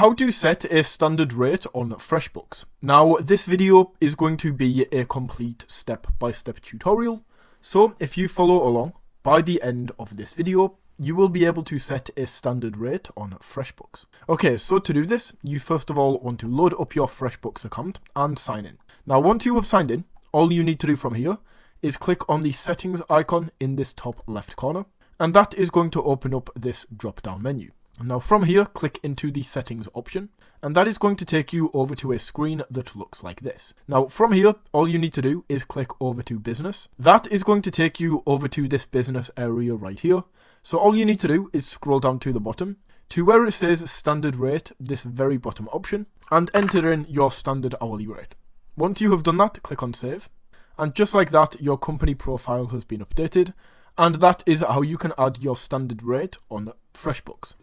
how to set a standard rate on FreshBooks. Now, this video is going to be a complete step-by-step tutorial, so if you follow along, by the end of this video, you will be able to set a standard rate on FreshBooks. Okay, so to do this, you first of all want to load up your FreshBooks account and sign in. Now, once you have signed in, all you need to do from here is click on the settings icon in this top left corner, and that is going to open up this drop-down menu. Now from here, click into the settings option, and that is going to take you over to a screen that looks like this. Now from here, all you need to do is click over to business. That is going to take you over to this business area right here. So all you need to do is scroll down to the bottom to where it says standard rate, this very bottom option, and enter in your standard hourly rate. Once you have done that, click on save. And just like that, your company profile has been updated, and that is how you can add your standard rate on FreshBooks.